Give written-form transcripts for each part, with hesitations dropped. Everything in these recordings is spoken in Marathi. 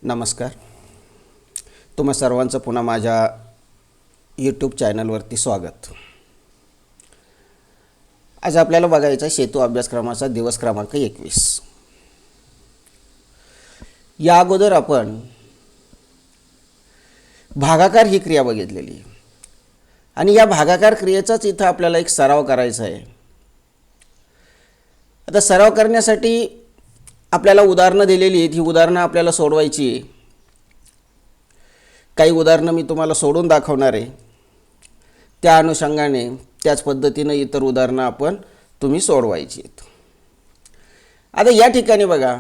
नमस्कार. तुम्हा सर्वांचं पुन्हा माझ्या यूट्यूब चॅनलवरती स्वागत. आज आपल्याला बघायचा सेतू अभ्यासक्रमाचा दिवस क्रमांक 21. या अगोदर आपण भागाकार ही क्रिया बघितलेली आणि या भागाकार क्रियेचाच इथं आपल्याला एक सराव करायचा आहे. आता सराव करण्यासाठी आपल्याला उदाहरणं दिलेली आहेत. ही उदाहरणं आपल्याला सोडवायची आहे. काही उदाहरणं मी तुम्हाला सोडून दाखवणार आहे. त्या अनुषंगाने त्याच पद्धतीने इतर उदाहरणं तुम्ही सोडवायची आहेत. आता या ठिकाणी बघा,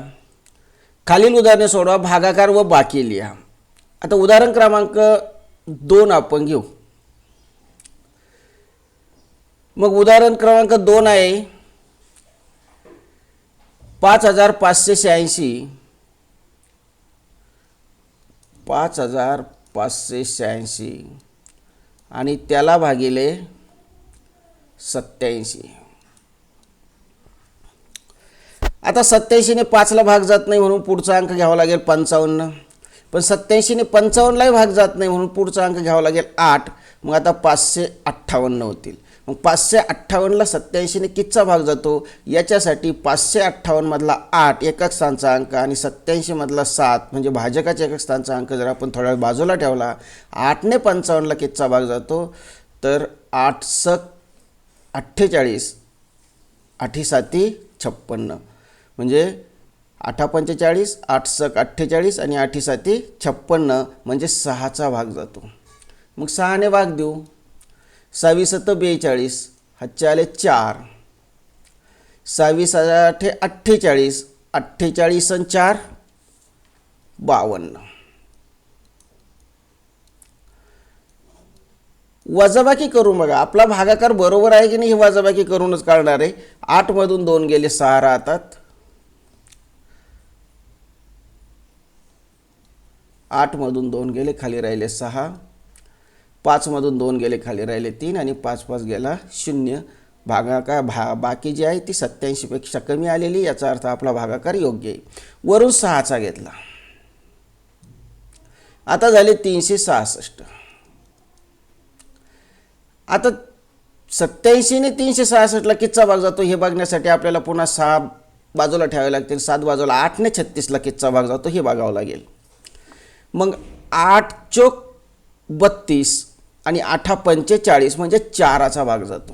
खालील उदाहरणे सोडवा, भागाकार व बाकी लिहा. आता उदाहरण क्रमांक 2 आपण घेऊ. मग उदाहरण क्रमांक 2 आहे 5586 5586 आणि त्याला भागिले 87. आता 87 ने 5 ला भाग जात नाही म्हणून पुढचा अंक घ्यावा लागेल 55. पण 87 ने 55 लाही भाग जात नाही म्हणून पुढचा अंक घ्यावा लागेल 8. मग आता 558 होतील. मग 558 ला 87 ने कितीचा भाग जातो याच्यासाठी 558 मधला 8 एकक स्थानचा अंक आणि 87 मधला 7 म्हणजे भाजकाच्या एकक स्थानचा अंक जर आपण थोड्या बाजूला ठेवला, 8 ने 55 ला कितीचा भाग जातो तर 8 सक 48 8 साती 56 म्हणजे 8 45 8 सक 48 आणि 8 साती 56 म्हणजे 6चा भाग जातो. मग 6 ने भाग देऊ. 26 सत 42 हातचे आले 4. 26 आठे 48 48 आणि 4 52. वजाबाकी करू. बघा आपला भागाकार बरोबर आहे की नाही हे वजाबाकी करूनच काढणार आहे. 8 मधून 2 गेले 6 राहतात. 8 मधून 2 गेले खाली राहिले 6. 5 मधून 2 गेले खाली राहिले 3 आणि 5 5 गेला 0. भागाकार बाकी जी आहे ती 87 पेक्षा कमी आलेली, याचा अर्थ आपला भागाकार योग्य आहे. वरून 6चा घेतला. आता झाले 366. आता 87 ने 366 ला कितीचा भाग जातो हे बघण्यासाठी आपल्याला पुन्हा 6 बाजूला ठेवावे लागतील. 7 बाजूला 8 ने 36 ला कितीचा भाग जातो हे बघावं लागेल. मग 8 चोक 32 आणि 8 45 म्हणजे 4चा भाग जातो.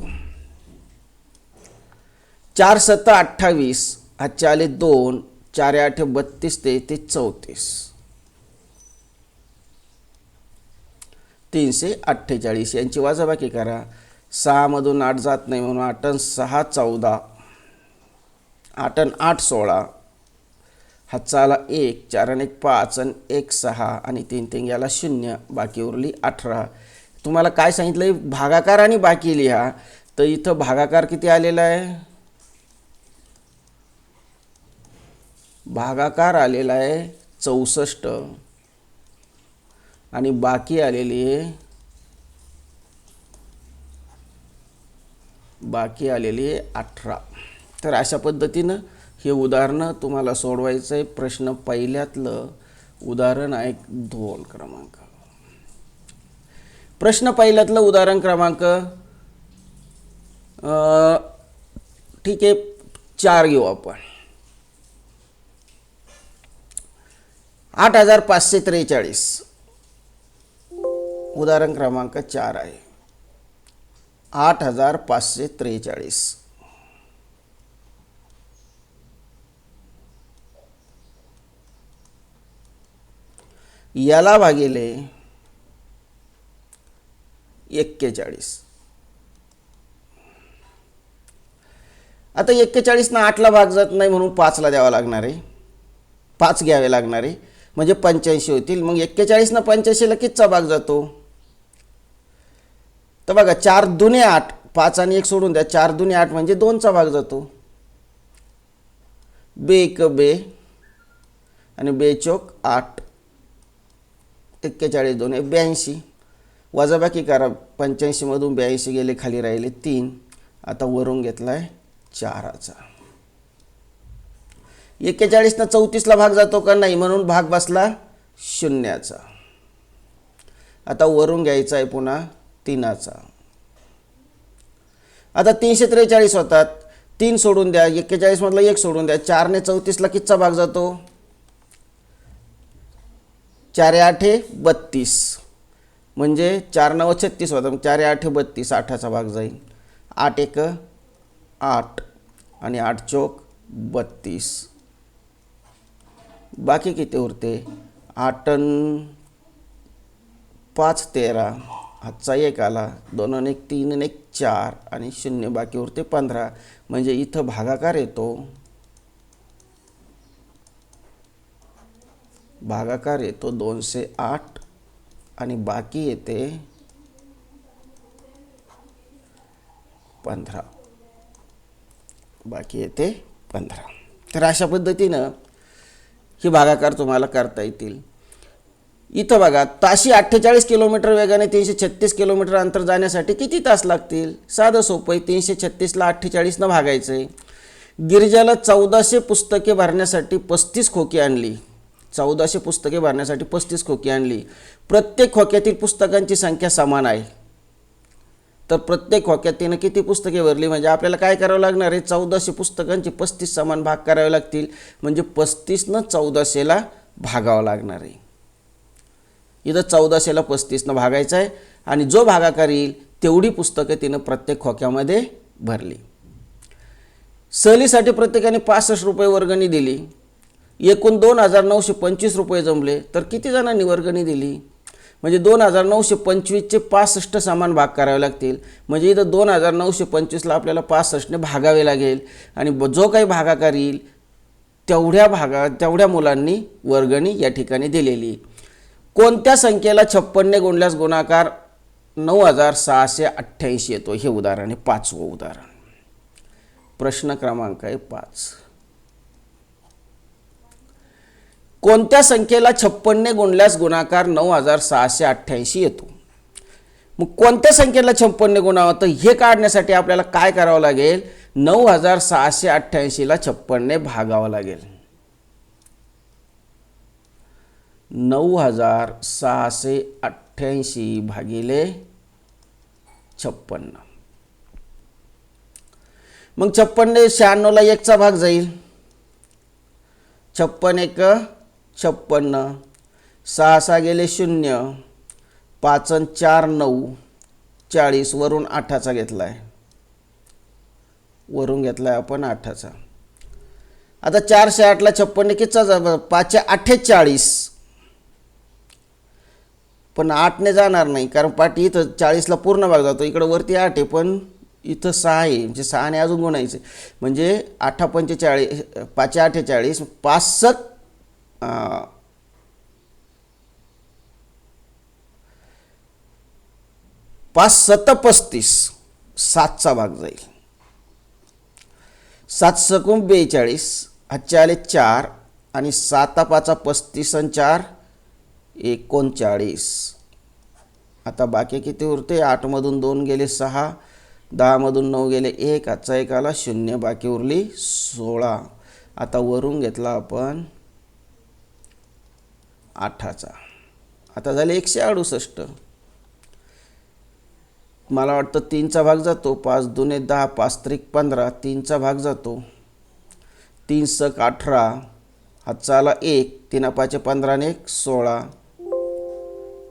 4 सत 28 हातचे आले 2 4 8 32 ते 34 348 यांची वजाबाकी करा. 6 मधून 8 जात नाही म्हणून 8 आणि 6 14 8 आणि 8 16 हातचा आला 1 4 आणि 1 5 आणि 1 6 आणि 3 3 गेला 0 बाकी उरली 18. तुम्हाला काय सांगितलंय भागाकार आणि बाकी लिहा. तर इथं भागाकार किती आलेला आहे, भागाकार आलेला आहे 64 आणि बाकी आलेली आहे 18. तर अशा पद्धतीनं हे उदाहरण तुम्हाला सोडवायचं आहे. प्रश्न पहिल्यातलं उदाहरण आहे 2 क्रमांक. प्रश्न पहिल्यातलं उदाहरण क्रमांक ठीक आहे 4 घेऊ आपण. 8543 उदाहरण क्रमांक 4 आहे. 8543 याला भागिले 41. आता 41 ना 8 ला भाग जात नाही म्हणून 5 ला द्यावा लागणार आहे. 5 घ्यावे लागणार आहे म्हणजे 85 होतील. मग 41 ना 85 ला कितीचा भाग जातो तर बघा 4 दुने 8 5 आणि 1 सोडून द्या. 4 दुने 8 म्हणजे 2चा भाग जातो. बे 1 बे आणि बे चोक 8 41 2 82. वजाबाकी करा. 85 मधून 82 गेले खाली राहिले 3. आता वरून घेतलाय 4चा. 41 ना 34 ला भाग जातो का नाही म्हणून भाग बसला शून्याचा. आता वरून घ्यायचा आहे पुन्हा 3चा. आता 343 होतात. 3 सोडून द्या, 41 मधला 1 सोडून द्या. 4 ने 34ला कितीचा भाग जातो? 4 8 32, म्हणजे 4 9 36 होता. 4 8 32, 8चा भाग जाईल. 8 1 8 आणि 8 चौक 32. बाकी किती उरते? 8 5 13, हातचा 1 आला. 2 आणि 1 3 आणि 1 4 आणि 0 बाकी उरते 15. म्हणजे इथं भागाकार येतो, भागाकार येतो 208 आणि बाकी येते 15. बाकी येते 15. तर अशा पद्धतीनं ही भागाकार तुम्हाला करता येतील. इथं बघा, ताशी 48 किलोमीटर वेगाने 336 किलोमीटर अंतर जाण्यासाठी किती तास लागतील? साधं सोपं आहे. 336ला 48नं भागायचं आहे. गिरिजाला 1400 पुस्तके भरण्यासाठी 35 खोकी आणली. 1400 पुस्तके भरण्यासाठी 35 खोकी आणली. प्रत्येक खोक्यातील पुस्तकांची संख्या समान आहे. तर प्रत्येक खोक्यात तिनं किती पुस्तके भरली? म्हणजे आपल्याला काय करावं लागणार आहे? 1400 पुस्तकांची 35 समान भाग करावे लागतील. म्हणजे 35नं 1400ला भागावं लागणार आहे. इथं 1400ला 35नं भागायचं आहे आणि जो भागाकार येईल तेवढी पुस्तकं तिनं प्रत्येक खोक्यामध्ये भरली. सहलीसाठी प्रत्येकाने 65 रुपये वर्गणी दिली. एकूण 2925 रुपये जमले. तर किती जणांनी वर्गणी दिली? म्हणजे 2925चे 65 समान भाग करावे लागतील. म्हणजे इथं 2925ला आपल्याला 65ने भागावे लागेल आणि जो काही भागाकार येईल तेवढ्या मुलांनी वर्गणी या ठिकाणी दिलेली. कोणत्या संख्येला 56ने गुणल्यास गुणाकार 9688 येतो? हे उदाहरण आहे, 5वं उदाहरण. प्रश्न क्रमांक आहे 5. कोणत्या संख्येला 56ने गुणल्यास गुणाकार 9688 येतो? मग कोणत्या संख्येला 56ने गुणावं? तर हे काढण्यासाठी आपल्याला काय करावं लागेल? 9688ला 56ने भागावं लागेल. 9688 भागिले 56. मग 56ने 96ला 1चा भाग जाईल. 56 1 56, 6 6 गेले 0, 5 आणि 4 9, 40. वरून 8चा घेतलाय, वरून घेतलाय आपण 8चा. आता 4 8ला 56ने कितीचा जा? 5 8 40. पण 8ने जाणार नाही, कारण पाठी इथं 40ला पूर्ण भाग जातो. इकडं वरती 8 आहे पण इथं 6 आहे, म्हणजे 6ने अजून गुणायचे. म्हणजे 8 45, 5 8 40, 5 7 5 7 35, 7चा भाग जाईल. 7 सकून 42, हातचे आले 4 आणि 7 5 35 आणि 4 39. आता बाकी किती उरते? 8 मधून 2 गेले 6, 10 मधून 9 गेले 1, हातचा 1 आला 0, बाकी उरली 16. आता वरून घेतला आपण 8चा. आता झाले 168. मला वाटतं 3चा भाग जातो. 5 2 10, 5 3 15, 3चा भाग जातो. 3 सक 18, हातचा आला 1, 3 5 15 आणि 1 16,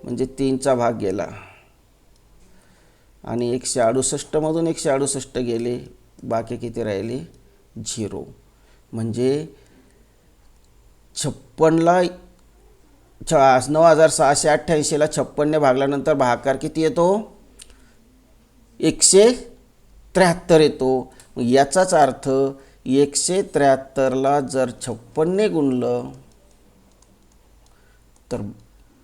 म्हणजे 3चा भाग गेला. आणि 168 मधून 168 गेले, बाकी किती राहिले? 0. म्हणजे 56ला 9688ला 56ने भागल्यानंतर भागाकार किती येतो? 173 येतो. याचाच अर्थ 173ला जर 56ने गुणलं तर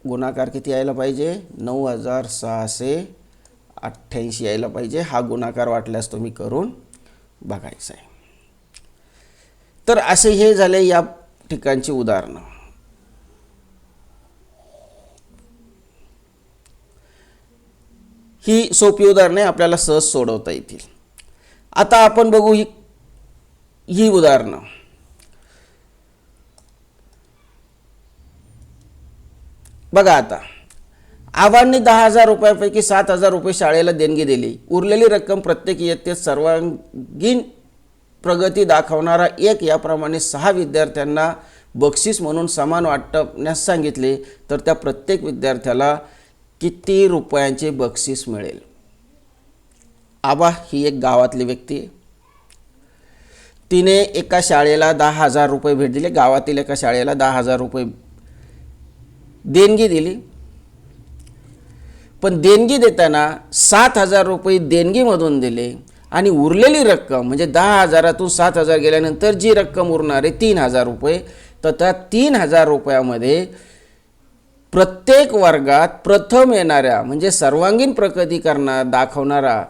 गुणाकार किती यायला पाहिजे? 9688 यायला पाहिजे. हा गुणाकार वाटल्यास तुम्ही करून बघायचा आहे. तर असे हे झाले या ठिकाणची उदाहरणं. ही सोपी उदाहरणे आपल्याला सहज सोडवता येतील. आता आपण बघू ही उदाहरणं. बघा आता, आबांनी 10,000 रुपयापैकी 7,000 रुपये शाळेला देणगी दिली. उरलेली रक्कम प्रत्येक इयत्तेत सर्वांगीण प्रगती दाखवणारा एक याप्रमाणे 6 विद्यार्थ्यांना बक्षीस म्हणून समान वाटण्यास सांगितले, तर त्या प्रत्येक विद्यार्थ्याला किती रुपयांचे बक्षीस मिळेल? आबा ही एक गावातली व्यक्ती आहे. तिने एका शाळेला 10,000 रुपये भेट दिले. गावातील एका शाळेला 10,000 रुपये देणगी दिली. पण देणगी देताना 7,000 रुपये देणगीमधून दिले आणि उरलेली रक्कम म्हणजे 10,000तून 7,000 गेल्यानंतर जी रक्कम उरणार आहे 3,000 रुपये, तर त्या 3,000 रुपयामध्ये प्रत्येक वर्गात प्रथम येणाऱ्या म्हणजे सर्वांगीण प्रगती दाखवणारा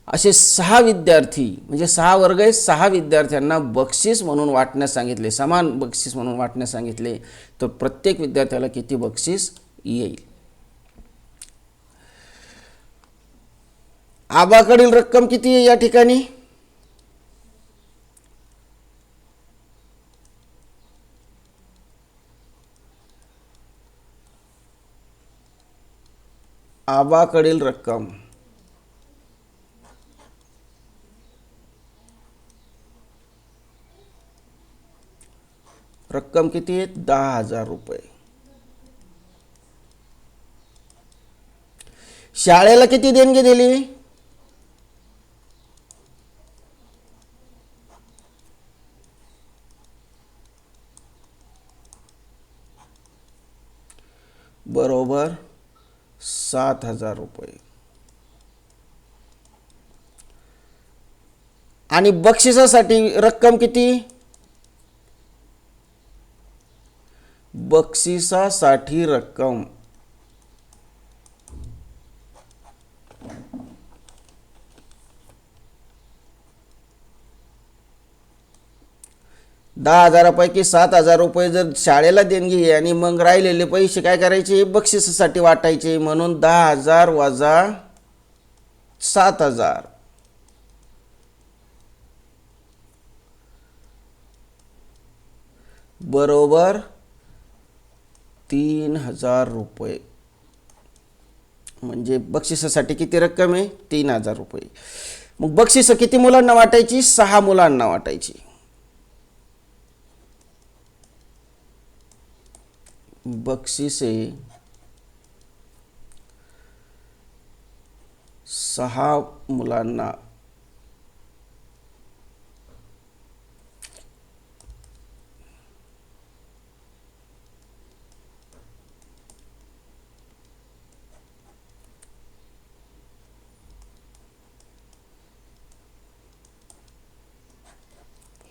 असे 6 विद्यार्थी म्हणजे 6 वर्ग आहे, 6 विद्यार्थ्यांना बक्षीस म्हणून वाटण्यास सांगितले, समान बक्षीस म्हणून वाटण्यास सांगितले. तर प्रत्येक विद्यार्थ्याला किती बक्षीस येईल? आबाकडील रक्कम किती आहे या ठिकाणी? आबाकडील रक्कम किती आहे? 10,000 रुपये. शाळेला किती देणगी दिली? बरोबर 7,000 रुपये. आणि बक्षिसासाठी रक्कम किती? बक्षिसासाठी रक्कम 10,000पैकी 7,000 रुपये जर शाळेला देणगी आहे आणि मग राहिलेले पैसे काय करायचे? बक्षिसासाठी वाटायचे. म्हणून 10,000 वजा 7,000 बरोबर 3,000 रुपये. म्हणजे बक्षिसासाठी किती रक्कम आहे? 3,000 रुपये. मग बक्षिस किती मुलांना वाटायची? 6 मुलांना वाटायची. बक्षिसे 6 मुलांना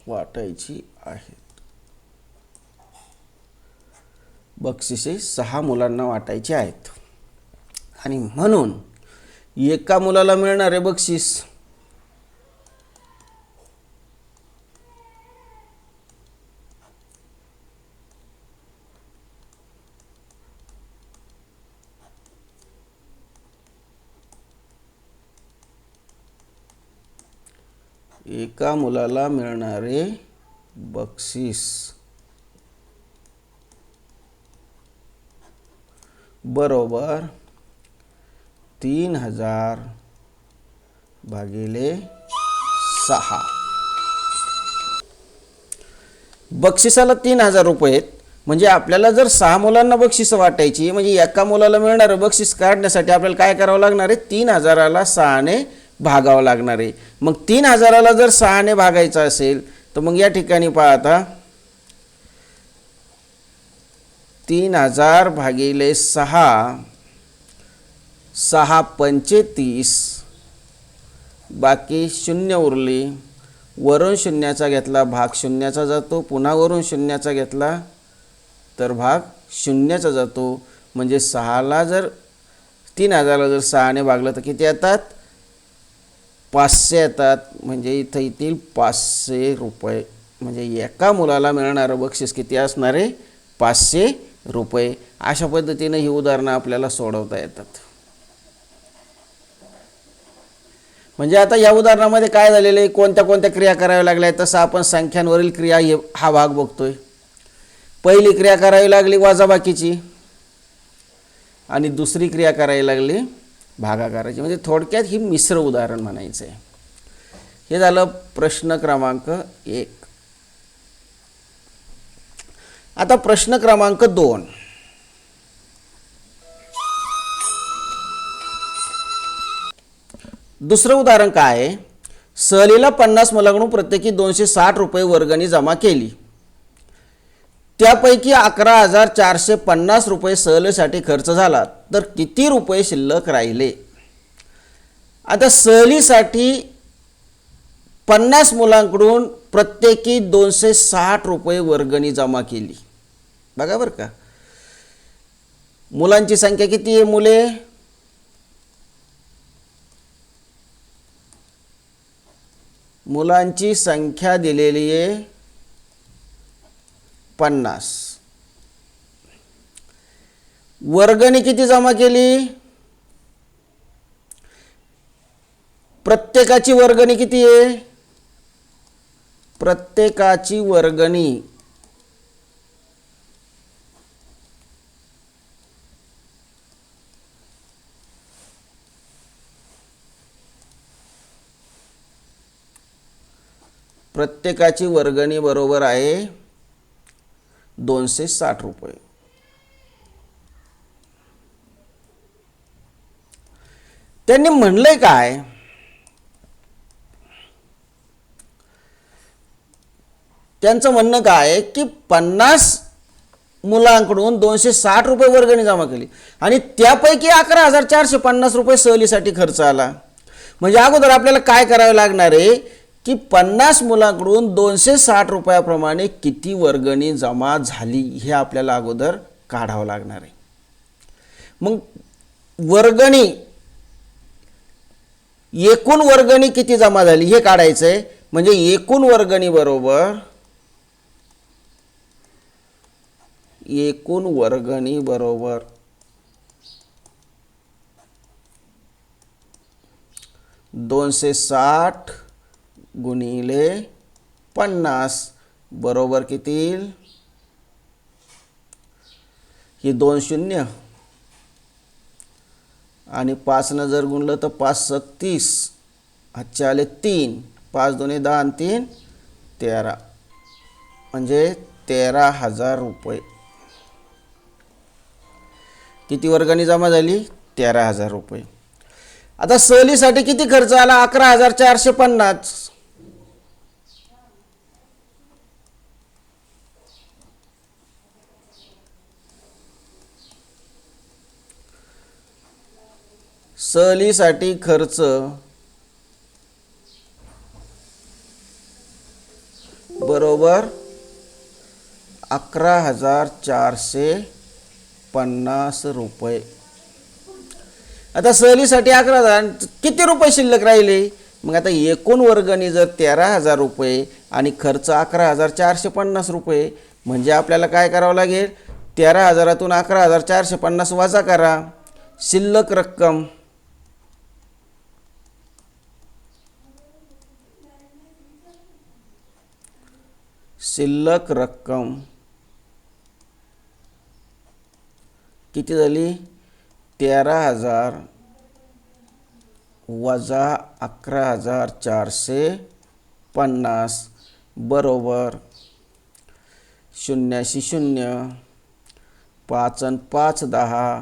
वाटायची आहेत. बक्षिसे 6 मुलांना वाटायची आहेत आणि म्हणून एका मुलाला मिळणारे बक्षीस बरोबर 3,000 भागिले 6. बक्षिसाला 3,000 रुपये आहेत. म्हणजे आपल्याला जर 6 मुलांना बक्षीस वाटायची म्हणजे एका मुलाला मिळणारं बक्षीस काढण्यासाठी आपल्याला काय करावं लागणार आहे? 3,000ला 6ने भागावं लागणार आहे. मग 3,000ला जर 6ने भागायचं असेल तर मग या ठिकाणी पहा आता 3,000 भागिले 6 6 पंचे 30 बाकी शून्य उरली. वरून शून्याचा घेतला भाग शून्याचा जातो. पुन्हा वरून शून्याचा घेतला तर भाग शून्याचा जातो. म्हणजे 6ला जर 3,000ला जर 6ने भागलं तर किती येतात? 500 येतात. म्हणजे इथं येतील 500 रुपये. म्हणजे एका मुलाला मिळणारं बक्षीस किती असणार आहे? 500 रुपये. अशा पद्धतीने ही उदाहरणं आपल्याला सोडवता येतात. म्हणजे आता या उदाहरणामध्ये काय झालेलं आहे? कोणत्या कोणत्या क्रिया कराव्या लागल्या आहेत? तसं आपण संख्यांवरील क्रिया हा भाग बघतोय. पहिली क्रिया करावी लागली वजाबाकीची. आणि दुसरी क्रिया करायला लागली भागाकाराची. म्हणजे थोडक्यात ही मिश्र उदाहरण म्हणायचं आहे. हे झालं प्रश्न क्रमांक 1. आता प्रश्न क्रमांक 2. दुसरं उदाहरण काय आहे? सहलीला 50 मुलांकडून प्रत्येकी 260 रुपये वर्गणी जमा केली. त्यापैकी 11,450 रुपये सहलीसाठी खर्च झाला, तर किती रुपये शिल्लक राहिले? आता सहलीसाठी 50 मुलांकडून प्रत्येकी 260 रुपये वर्गणी जमा केली. बघा बरं का, मुलांची संख्या किती आहे? मुलांची संख्या दिलेली आहे 50. वर्गणी किती जमा केली? प्रत्येकाची वर्गणी किती आहे? प्रत्येकाची वर्गणी बरोबर आहे 260 रुपये. त्यांनी म्हणलंय काय? त्यांचं म्हणणं काय की 50 मुलांकडून 260 रुपये वर्गणी जमा केली आणि त्यापैकी 11,450 रुपये सहलीसाठी खर्च आला. म्हणजे अगोदर आपल्याला काय करावं लागणार आहे की 50 मुलांकडून 260 रुपयाप्रमाणे किती वर्गणी जमा झाली हे आपल्याला अगोदर काढावं लागणार आहे. मग एकूण वर्गणी किती जमा झाली हे काढायचं आहे. म्हणजे एकूण वर्गणी बरोबर 260 गुणिले 50 बरोबर किती येईल? ही 2 शून्य आणि 5 न जर गुणलं तर 5 36, हातचे आले 3, 5 दोन्ही 10 आणि 3 13, म्हणजे 13,000 रुपये. किती वर्गणी जमा झाली? 13,000 रुपये. आता सहलीसाठी किती खर्च आला? 11,450. सहलीसाठी खर्च बरोबर 11,450 रुपये. आता सहलीसाठी 11,000, किती रुपये शिल्लक राहिले? मग आता एकूण वर्गणी जर 13,000 रुपये आणि खर्च 11,450 रुपये, म्हणजे आपल्याला काय करावं लागेल? 13,000तून 11,450 वजा करा. शिल्लक रक्कम किती झाली? 13,000 वजा 11,450 बरोबर 0 0, 5 आणि 5 10.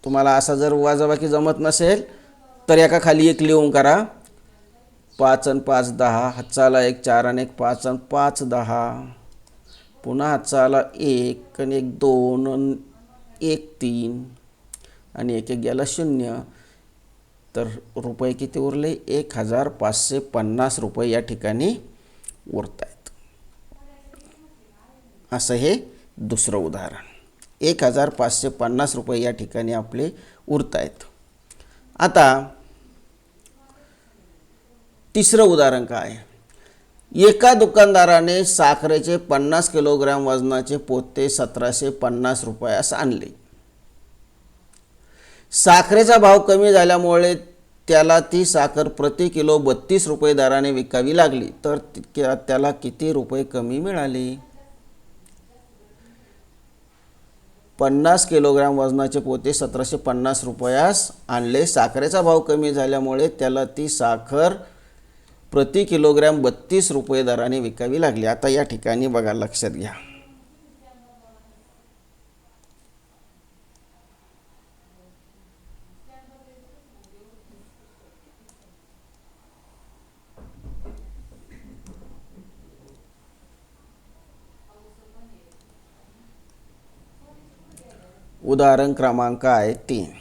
तुम्हाला असा जर वजाबाकी जमत नसेल तर एका खाली एक लिहून करा. 5 आणि 5 10, हातचा आला 1, 4 आणि 1 5 आणि 5 10, पुन्हा हातचा आला 1 आणि 1 2 आणि 1 3 आणि 1 1 गेला 0. तर रुपये किती उरले? 1,550 रुपये या ठिकाणी उरत आहेत. असं हे दुसरं उदाहरण. 1,550 रुपये या ठिकाणी आपले उरत आहेत. आता तिसरं उदाहरण काय? एका दुकानदाराने साखरेचे 50 किलोग्रॅम वजनाचे पोते 1,750 रुपयास आणले. साखरेचा भाव कमी झाल्यामुळे त्याला ती साखर प्रति किलो 32 रुपये दराने विकावी लागली. तर त्याला किती रुपये कमी मिळाले? 50 किलोग्रॅम वजनाचे पोते 1750 रुपयास आणले. साखरेचा भाव कमी झाल्यामुळे त्याला ती साखर प्रति किलोग्रॅम 32 रुपये दराने विकावी लागली. आता या ठिकाणी बघा, लक्षात घ्या. उदाहरण क्रमांक आहे 3.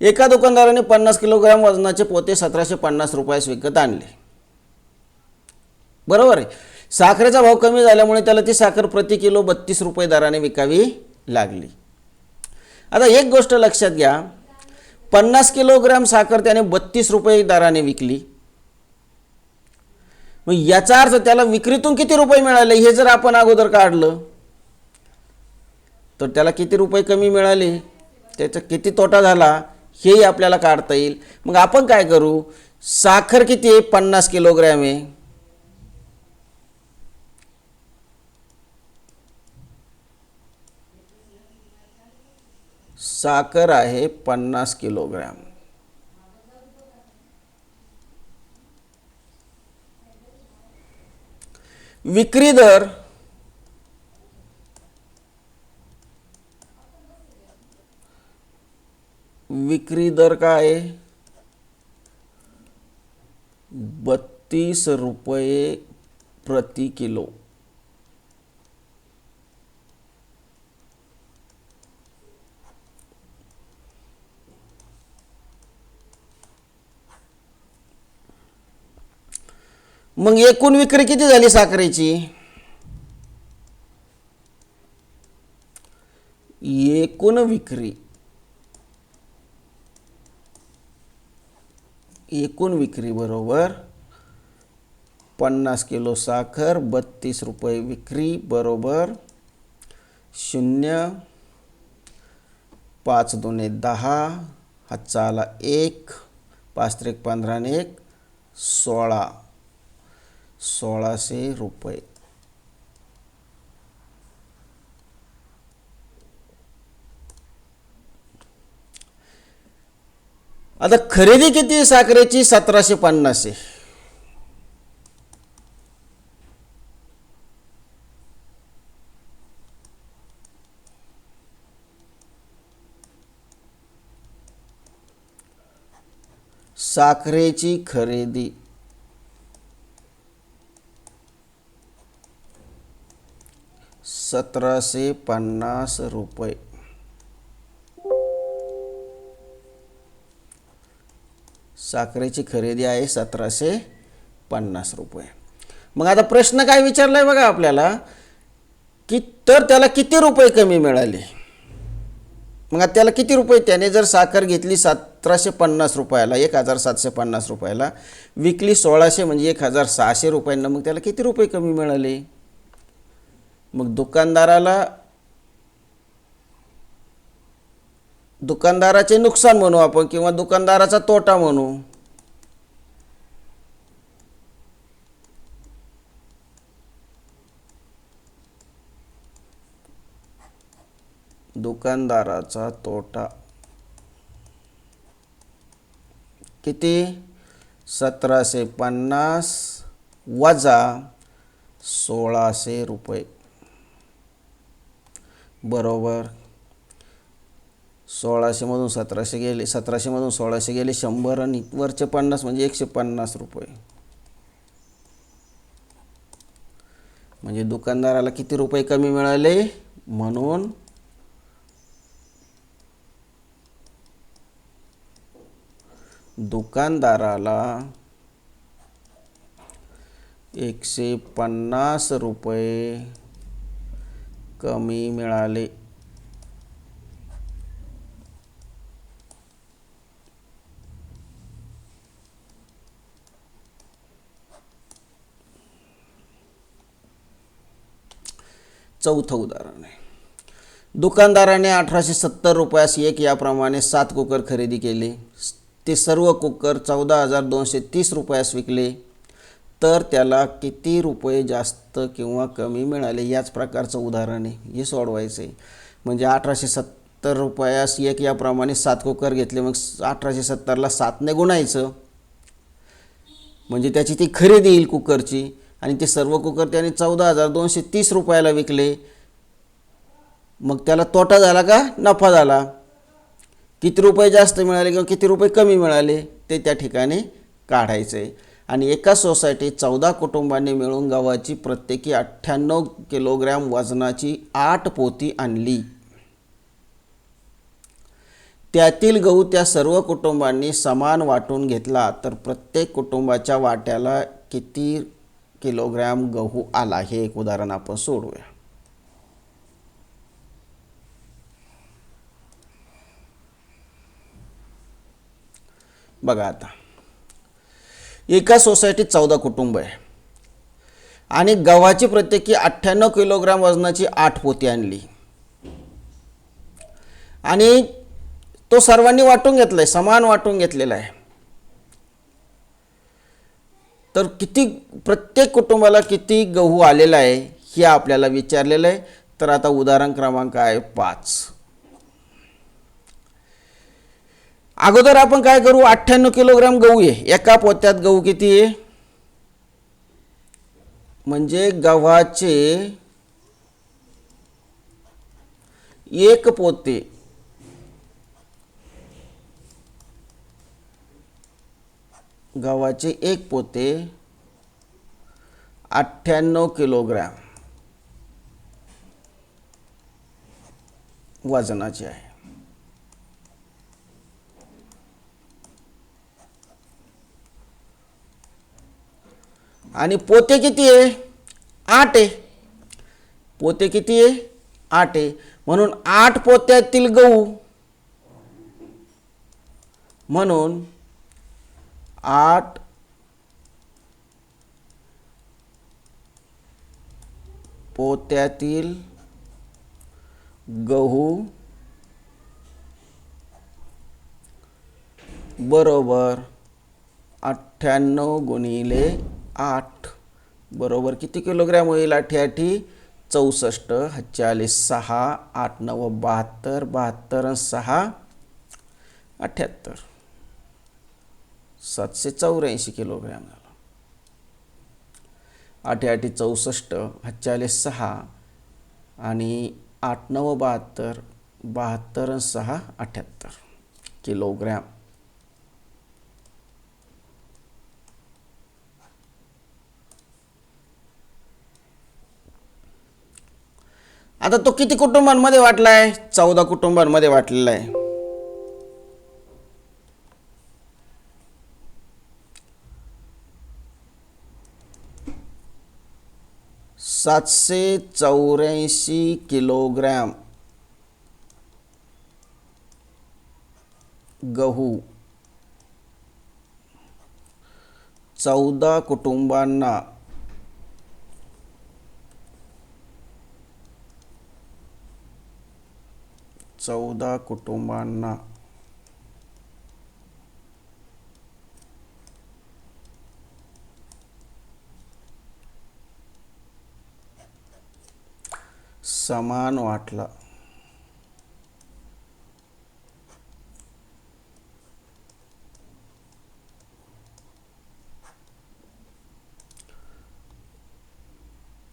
एका दुकानदाराने 50 किलोग्रॅम वजनाचे पोते 1750 रुपयास विकत आणले. बरोबर आहे. साखरेचा भाव कमी झाल्यामुळे त्याला ती साखर प्रति किलो 32 रुपये दराने विकावी लागली. आता एक गोष्ट लक्षात घ्या, 50 किलोग्रॅम साखर त्याने 32 रुपये दराने विकली. मग याचा अर्थ त्याला विक्रीतून किती रुपये मिळाले हे जर आपण अगोदर काढलं तर त्याला किती रुपये कमी मिळाले, त्याचा किती तोटा झाला हेही आपल्याला काढता येईल. मग आपण काय करू, साखर किती आहे, 50 किलोग्रॅम आहे. साखर आहे 50 किलोग्रॅम. विक्री दर काय आहे, 32 रुपये प्रति किलो. मग एकूण विक्री किती झाली साखरेची, एकूण विक्री बरोबर 50 किलो साखर 32 रुपये विक्री बरोबर 0, 5 दुने 10, हातचा आला 1, 5 त्रिक 15 आणि 1 16, 1600 रुपये. आता खरेदी किती साखरेची, 1750 आहे. साखरेची खरेदी 1750 रुपये. साखरेची खरेदी आहे 1750 रुपये. मग आता प्रश्न काय विचारलाय बघा आपल्याला, की तर त्याला किती रुपये कमी मिळाले. मग आता त्याला किती रुपये, त्याने जर साखर घेतली 1750 रुपयाला, 1750 रुपयाला विकली 1600 म्हणजे 1600 रुपयांना, मग त्याला किती रुपये कमी मिळाले. मग दुकानदाराचे नुकसान म्हणू आपण किंवा दुकानदाराचा तोटा म्हणू. दुकानदाराचा तोटा किती, 1750 वजा 1600 रुपये बरोबर 1600 मधून 1700 गेले, 1700 मधून 1600 गेले 100 आणि वरचे 50 म्हणजे 150 रुपये. म्हणजे दुकानदाराला किती रुपये कमी मिळाले, म्हणून दुकानदाराला 150 रुपये कमी मिळाले. चौथं उदाहरण आहे. दुकानदाराने 1870 रुपयास एक याप्रमाणे 7 कुकर खरेदी केले. ते सर्व कुकर 14,230 रुपयास विकले. तर त्याला किती रुपये जास्त किंवा कमी मिळाले, याच प्रकारचं उदाहरण आहे. हे सोडवायचं आहे. म्हणजे 1870 रुपयास एक याप्रमाणे 7 कुकर घेतले. मग 1870ला 7ने गुणायचं, म्हणजे त्याची ती खरेदी येईल कुकरची. आणि ते सर्व कुकर त्याने 14,230 रुपयाला विकले. मग त्याला तोटा झाला का नफा झाला? किती रुपये जास्त मिळाले किंवा किती रुपये कमी मिळाले ते त्या ठिकाणी काढायचं आहे. आणि एका सोसायटीत 14 कुटुंबांनी मिळून गव्हाची प्रत्येकी 98 किलोग्रॅम वजनाची 8 पोती आणली. त्यातील गहू त्या सर्व कुटुंबांनी समान वाटून घेतला तर प्रत्येक कुटुंबाच्या वाट्याला किती किलोग्रॅम गहू आला? हे एक उदाहरण आपण सोडूया. बघा आता, एका सोसायटीत 14 कुटुंब आहे आणि गव्हाची प्रत्येकी 98 किलोग्रॅम वजनाची 8 पोती आणली आणि तो सर्वांनी वाटून घेतलाय, समान वाटून घेतलेला आहे. तर किती, प्रत्येक कुटुंबाला किती गहू आलेला आहे हे आपल्याला विचारलेलं आहे. तर आता उदाहरण क्रमांक आहे 5. अगोदर आपण काय करू, 98 किलोग्रॅम गहू आहे. एका पोत्यात गहू किती आहे? म्हणजे गव्हाचे एक पोते गव्हाचे एक पोते 98 किलोग्रॅम वजनाचे आहे. आणि पोते किती आहे? 8 आहे. पोते किती आहे? 8 आहे. म्हणून 8 पोत्यातील गहू, म्हणून 8 पोत्यातील गहू बरोबर 98 गुणिले 8 बरोबर किती किलोग्रॅम होईल? 8 64, 46, 6, 8 9 72, 72 आणि 6 78, 784 किलोग्रॅम झाला. 8 8 64, 46 6 आणि 8 9 72, 72 आणि 6 78 किलोग्रॅम. आता तो किती कुटुंबांमध्ये वाटलाय? 14 कुटुंबांमध्ये वाटलेला आहे. $784 किलोग्रॅम गहू 14 कुटुंबांना समान वाटला.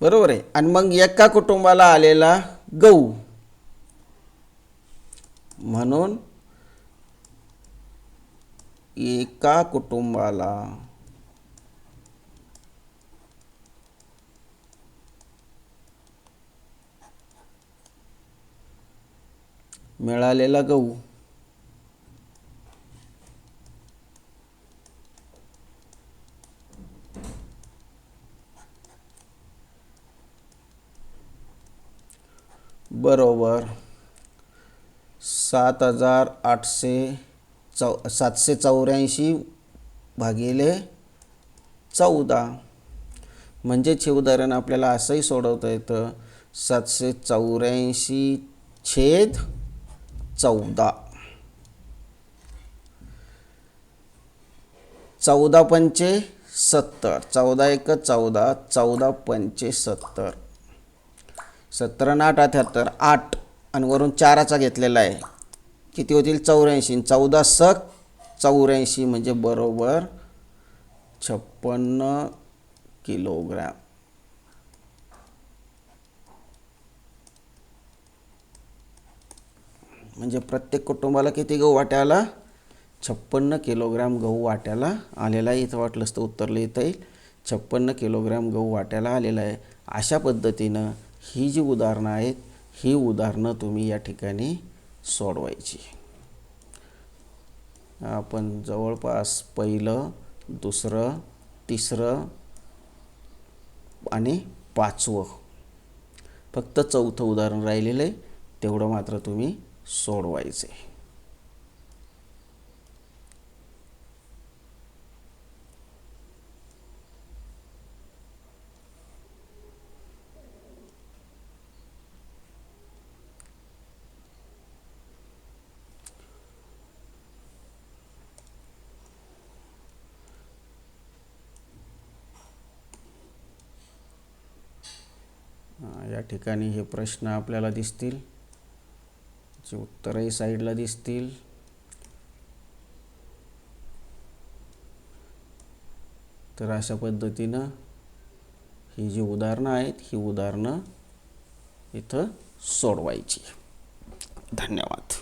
बरोबर आहे. आणि मग एका कुटुंबाला आलेला गहू, म्हणून एका कुटुंबाला मिळालेला गहू बरोबर 784 भागिले 14. म्हणजेच हे उदाहरण आपल्याला असंही सोडवता येतं, 784/14. 14 पंचे 70, 14 एक 14, 14 पंचे 70, 70 आणि 8 78, 8 आणि वरून 4चा घेतलेला आहे, किती होतील 84, 14 सक 84 म्हणजे बरोबर 56 किलोग्रॅम. म्हणजे प्रत्येक कुटुंबाला किती गहू वाट्याला 56 किलोग्रॅम गहू वाट्याला आलेला आहे. इथं वाटलंच तर उत्तर लिहिता येईल, 56 किलोग्रॅम गहू वाट्याला आलेला आहे. अशा पद्धतीनं ही जी उदाहरणं आहेत ही उदाहरणं तुम्ही या ठिकाणी सोडवायची. आपण जवळपास पहिलं, दुसरं, तिसरं आणि 5वं, फक्त 4थं उदाहरण राहिलेलं आहे, तेवढं मात्र तुम्ही सोडवायचे. या ठिकाणी हे प्रश्न आपल्याला दिसतील, जे उत्तरही साईडला दिसतील. तर अशा पद्धतीनं ही जी उदाहरणं आहेत ही उदाहरणं इथं सोडवायची. धन्यवाद.